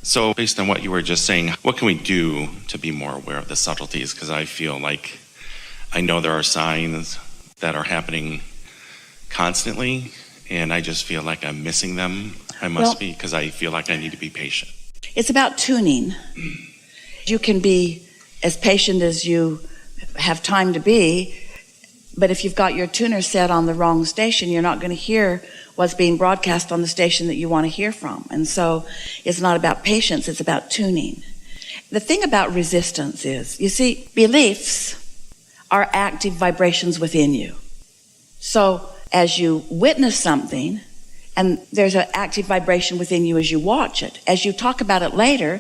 So based on what you were just saying, what can we do to be more aware of the subtleties? Because I feel like I know there are signs that are happening constantly, and I just feel like I'm missing them. I must be, because I feel like I need to be patient. It's about tuning. You can be as patient as you have time to be, but if you've got your tuner set on the wrong station, you're not going to hear what's being broadcast on the station that you want to hear from. And so it's not about patience, it's about tuning. The thing about resistance is, you see, beliefs are active vibrations within you. So as you witness something, and there's an active vibration within you as you watch it. As you talk about it later,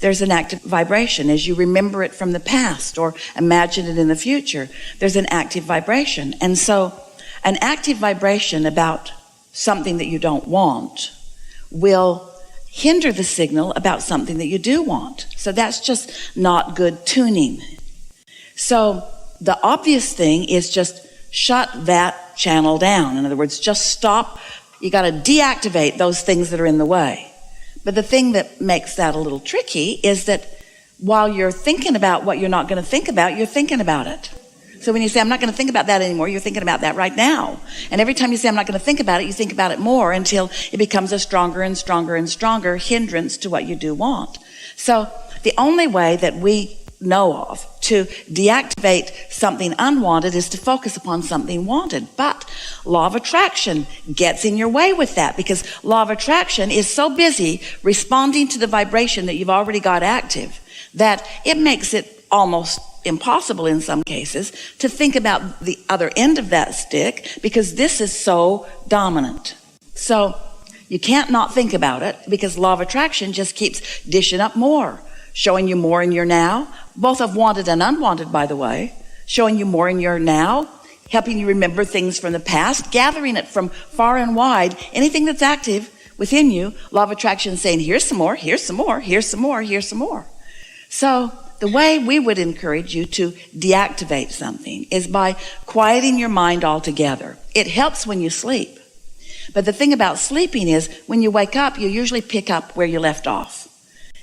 there's an active vibration. As you remember it from the past or imagine it in the future, there's an active vibration. And so an active vibration about something that you don't want will hinder the signal about something that you do want. So that's just not good tuning. So the obvious thing is just shut that channel down. In other words, just stop. You got to deactivate those things that are in the way. But the thing that makes that a little tricky is that while you're thinking about what you're not going to think about, you're thinking about it. So when you say, I'm not going to think about that anymore, you're thinking about that right now. And every time you say, I'm not going to think about it, you think about it more until it becomes a stronger and stronger and stronger hindrance to what you do want. So the only way that we know of to deactivate something unwanted is to focus upon something wanted. But law of attraction gets in your way with that, because law of attraction is so busy responding to the vibration that you've already got active that it makes it almost impossible in some cases to think about the other end of that stick, because this is so dominant. So you can't not think about it, because law of attraction just keeps dishing up more, showing you more in your now, both of wanted and unwanted, by the way, showing you more in your now, helping you remember things from the past, gathering it from far and wide, anything that's active within you. Law of attraction saying, here's some more, here's some more, here's some more, here's some more. So the way we would encourage you to deactivate something is by quieting your mind altogether. It helps when you sleep. But the thing about sleeping is, when you wake up, you usually pick up where you left off.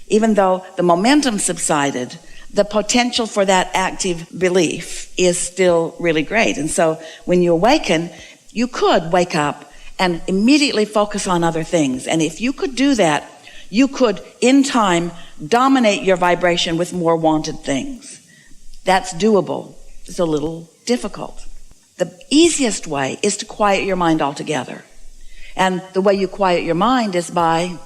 Even though the momentum subsided, the potential for that active belief is still really great. And so when you awaken, you could wake up and immediately focus on other things. And if you could do that, you could, in time, dominate your vibration with more wanted things. That's doable. It's a little difficult. The easiest way is to quiet your mind altogether. And the way you quiet your mind is by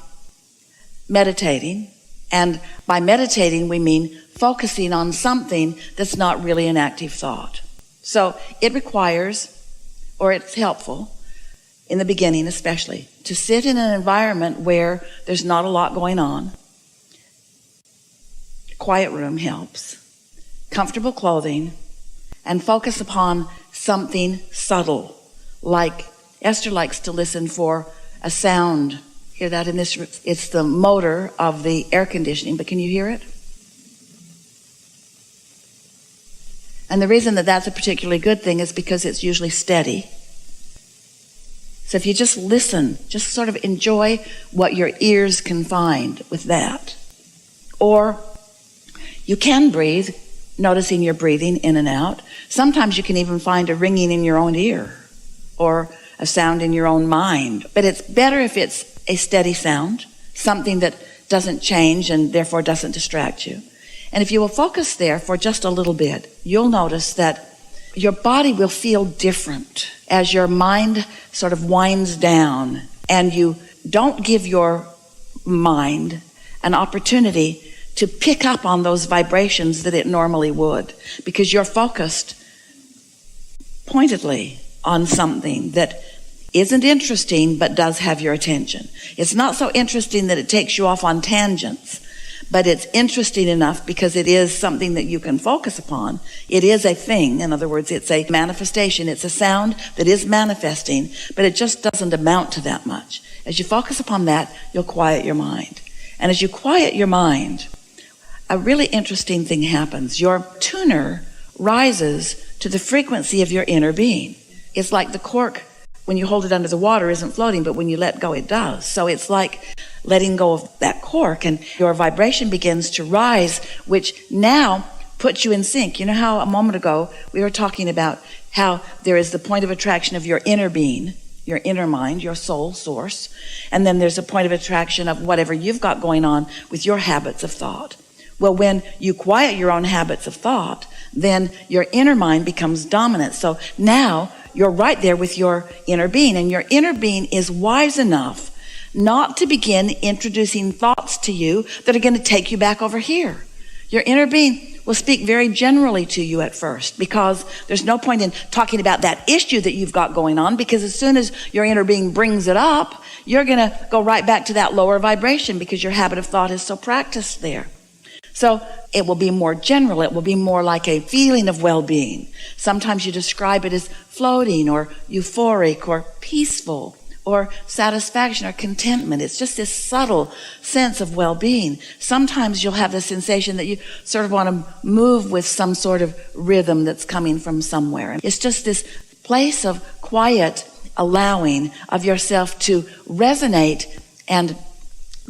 meditating. And by meditating, we mean focusing on something that's not really an active thought. So it requires, or it's helpful, in the beginning especially, to sit in an environment where there's not a lot going on. Quiet room helps. Comfortable clothing, and focus upon something subtle. Like Esther likes to listen for a sound. Hear that in this room? It's the motor of the air conditioning, but can you hear it? And the reason that that's a particularly good thing is because it's usually steady. So if you just listen, just sort of enjoy what your ears can find with that. Or you can breathe, noticing your breathing in and out. Sometimes you can even find a ringing in your own ear or a sound in your own mind. But it's better if it's a steady sound, something that doesn't change and therefore doesn't distract you. And if you will focus there for just a little bit, you'll notice that your body will feel different as your mind sort of winds down, and you don't give your mind an opportunity to pick up on those vibrations that it normally would, because you're focused pointedly on something that isn't interesting but does have your attention. It's not so interesting that it takes you off on tangents, but it's interesting enough because it is something that you can focus upon. It is a thing. In other words, it's a manifestation. It's a sound that is manifesting, but it just doesn't amount to that much. As you focus upon that, you'll quiet your mind. And as you quiet your mind, a really interesting thing happens. Your tuner rises to the frequency of your inner being. It's like the cork, when you hold it under the water, isn't floating, but when you let go, it does. So it's like letting go of that cork, and your vibration begins to rise, which now puts you in sync. You know how a moment ago we were talking about how there is the point of attraction of your inner being, your inner mind, your soul source, and then there's a point of attraction of whatever you've got going on with your habits of thought. Well, when you quiet your own habits of thought, then your inner mind becomes dominant. So now you're right there with your inner being, and your inner being is wise enough not to begin introducing thoughts to you that are going to take you back over here. Your inner being will speak very generally to you at first, because there's no point in talking about that issue that you've got going on, because as soon as your inner being brings it up, you're going to go right back to that lower vibration because your habit of thought is so practiced there. So it will be more general. It will be more like a feeling of well-being. Sometimes you describe it as floating or euphoric or peaceful or satisfaction or contentment. It's just this subtle sense of well-being. Sometimes you'll have the sensation that you sort of want to move with some sort of rhythm that's coming from somewhere. It's just this place of quiet allowing of yourself to resonate and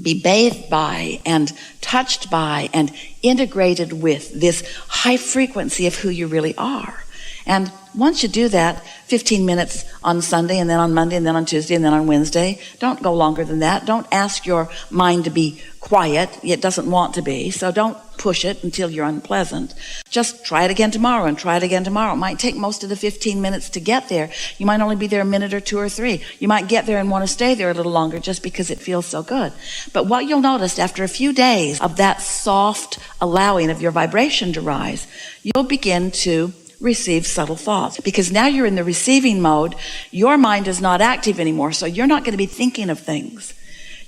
be bathed by and touched by and integrated with this high frequency of who you really are. And once you do that, 15 minutes on Sunday, and then on Monday, and then on Tuesday, and then on Wednesday, don't go longer than that. Don't ask your mind to be quiet. It doesn't want to be, so don't push it until you're unpleasant. Just try it again tomorrow and try it again tomorrow. It might take most of the 15 minutes to get there. You might only be there a minute or two or three. You might get there and want to stay there a little longer just because it feels so good. But what you'll notice after a few days of that soft allowing of your vibration to rise, you'll begin to receive subtle thoughts, because now you're in the receiving mode. Your mind is not active anymore, so you're not going to be thinking of things.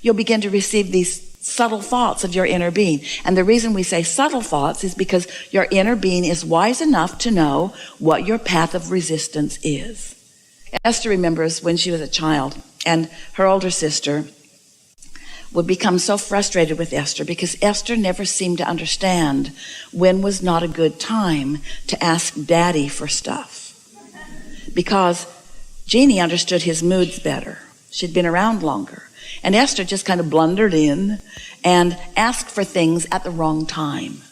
You'll begin to receive these subtle thoughts of your inner being. And the reason we say subtle thoughts is because your inner being is wise enough to know what your path of resistance is. Esther remembers when she was a child, and her older sister would become so frustrated with Esther because Esther never seemed to understand when was not a good time to ask Daddy for stuff. Because Jeannie understood his moods better. She'd been around longer. And Esther just kind of blundered in and asked for things at the wrong time.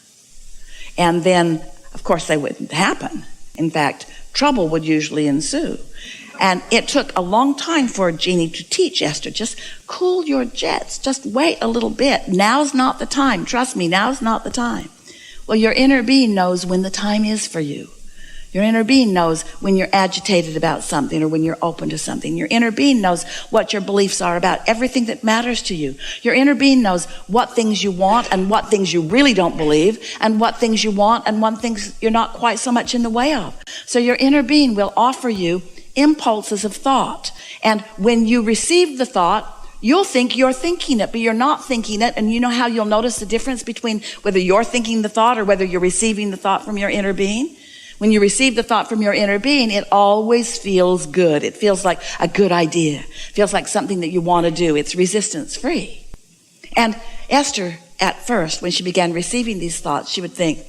And then, of course, they wouldn't happen. In fact, trouble would usually ensue. And it took a long time for Jeannie to teach Esther, just cool your jets, just wait a little bit. Now's not the time. Trust me, now's not the time. Well, your inner being knows when the time is for you. Your inner being knows when you're agitated about something or when you're open to something. Your inner being knows what your beliefs are about everything that matters to you. Your inner being knows what things you want and what things you really don't believe, and what things you want and what things you're not quite so much in the way of. So your inner being will offer you impulses of thought. And when you receive the thought, you'll think you're thinking it, but you're not thinking it. And you know how you'll notice the difference between whether you're thinking the thought or whether you're receiving the thought from your inner being? When you receive the thought from your inner being, it always feels good. It feels like a good idea. It feels like something that you want to do. It's resistance free. And Esther, at first, when she began receiving these thoughts, she would think,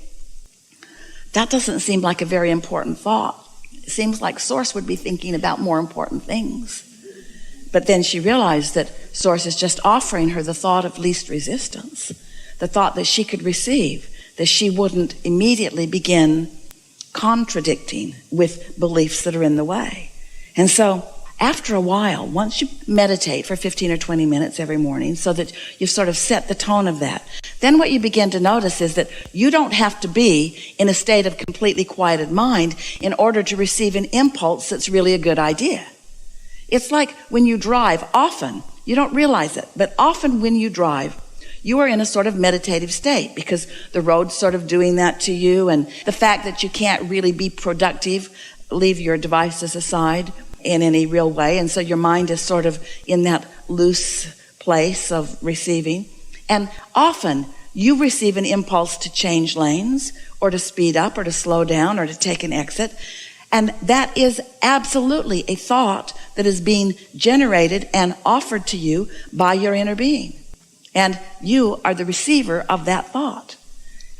that doesn't seem like a very important thought. It seems like Source would be thinking about more important things. But then she realized that Source is just offering her the thought of least resistance, the thought that she could receive, that she wouldn't immediately begin contradicting with beliefs that are in the way. And so after a while, once you meditate for 15 or 20 minutes every morning so that you've sort of set the tone of that, then what you begin to notice is that you don't have to be in a state of completely quieted mind in order to receive an impulse that's really a good idea. It's like when you drive, often, you don't realize it, but often when you drive, you are in a sort of meditative state because the road's sort of doing that to you, and the fact that you can't really be productive, leave your devices aside in any real way, and so your mind is sort of in that loose place of receiving. And often you receive an impulse to change lanes or to speed up or to slow down or to take an exit, and that is absolutely a thought that is being generated and offered to you by your inner being. And you are the receiver of that thought.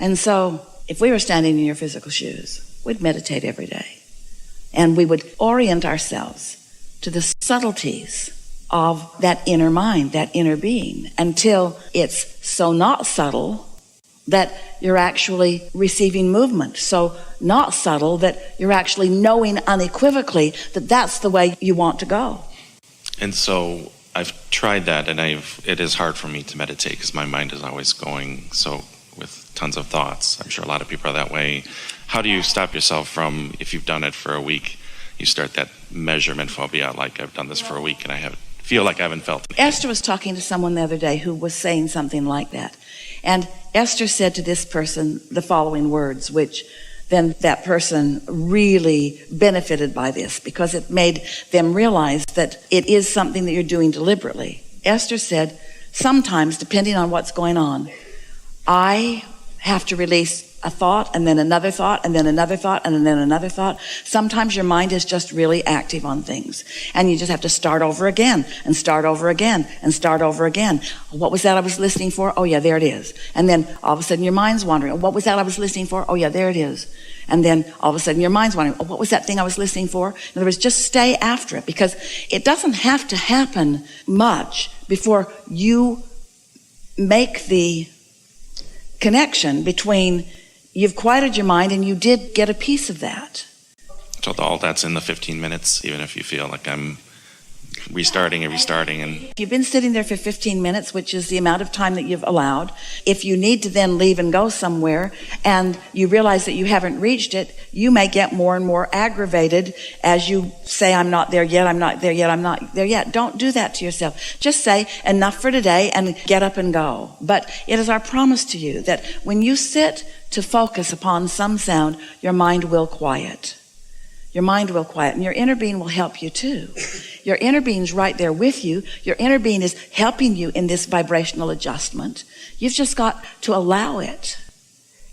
And so if we were standing in your physical shoes, we'd meditate every day. And we would orient ourselves to the subtleties of that inner mind, that inner being, until it's so not subtle that you're actually receiving movement. So not subtle that you're actually knowing unequivocally that that's the way you want to go. And so I've tried that, and it is hard for me to meditate because my mind is always going with tons of thoughts. I'm sure a lot of people are that way. How do you stop yourself from, if you've done it for a week, you start that measurement phobia, like I've done this for a week and I feel like I haven't felt it. Esther was talking to someone the other day who was saying something like that. And Esther said to this person the following words, which then that person really benefited by this because it made them realize that it is something that you're doing deliberately. Esther said, sometimes, depending on what's going on, I have to release a thought and then another thought and then another thought and then another thought. Sometimes your mind is just really active on things and you just have to start over again and start over again and start over again. What was that I was listening for? Oh yeah, there it is. And then all of a sudden your mind's wandering. What was that I was listening for? Oh yeah, there it is. And then all of a sudden your mind's wandering. Oh, what was that thing I was listening for? In other words, just stay after it because it doesn't have to happen much before you make the connection between you've quieted your mind and you did get a piece of that. So all that's in the 15 minutes, even if you feel like I'm restarting and restarting. And if you've been sitting there for 15 minutes, which is the amount of time that you've allowed, if you need to then leave and go somewhere and you realize that you haven't reached it, you may get more and more aggravated as you say, I'm not there yet, I'm not there yet, I'm not there yet. Don't do that to yourself. Just say, enough for today, and get up and go. But it is our promise to you that when you sit to focus upon some sound, your mind will quiet. Your mind will quiet, and your inner being will help you too. Your inner being's right there with you. Your inner being is helping you in this vibrational adjustment. You've just got to allow it.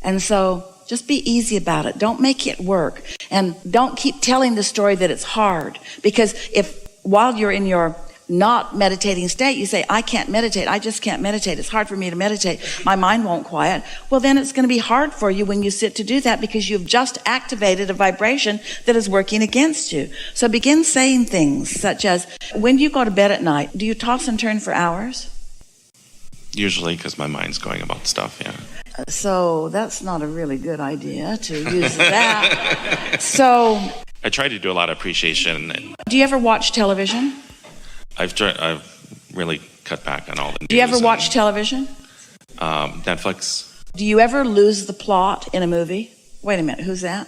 And so just be easy about it. Don't make it work. And don't keep telling the story that it's hard. Because if while you're in your not meditating state, you say, I can't meditate. I just can't meditate. It's hard for me to meditate. My mind won't quiet. Well, then it's going to be hard for you when you sit to do that because you've just activated a vibration that is working against you. So begin saying things such as, when you go to bed at night, do you toss and turn for hours? Usually, because my mind's going about stuff, yeah. So that's not a really good idea to use that. So I try to do a lot of appreciation. Do you ever watch television? I've really cut back on all the news. Do you ever watch television? Netflix. Do you ever lose the plot in a movie? Wait a minute, who's that?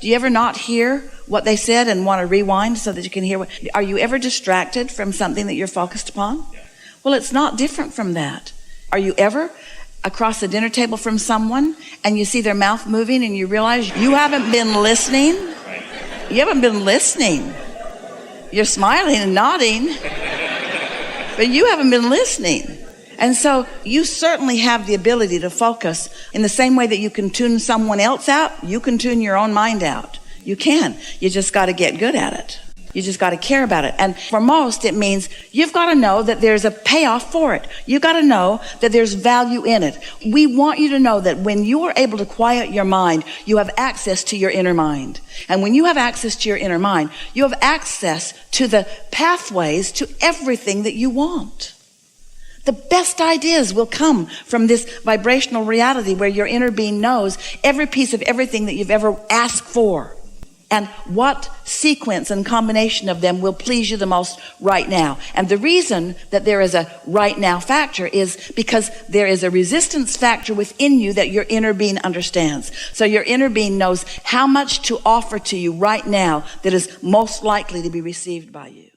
Do you ever not hear what they said and want to rewind so that you can hear what? Are you ever distracted from something that you're focused upon? Yeah. Well, it's not different from that. Are you ever across the dinner table from someone and you see their mouth moving and you realize you haven't been listening? You haven't been listening. You're smiling and nodding, but you haven't been listening. And so you certainly have the ability to focus in the same way that you can tune someone else out, you can tune your own mind out. You can. You just got to get good at it. You just got to care about it. And for most, it means you've got to know that there's a payoff for it. You've got to know that there's value in it. We want you to know that when you are able to quiet your mind, you have access to your inner mind. And when you have access to your inner mind, you have access to the pathways to everything that you want. The best ideas will come from this vibrational reality where your inner being knows every piece of everything that you've ever asked for. And what sequence and combination of them will please you the most right now. And the reason that there is a right now factor is because there is a resistance factor within you that your inner being understands. So your inner being knows how much to offer to you right now that is most likely to be received by you.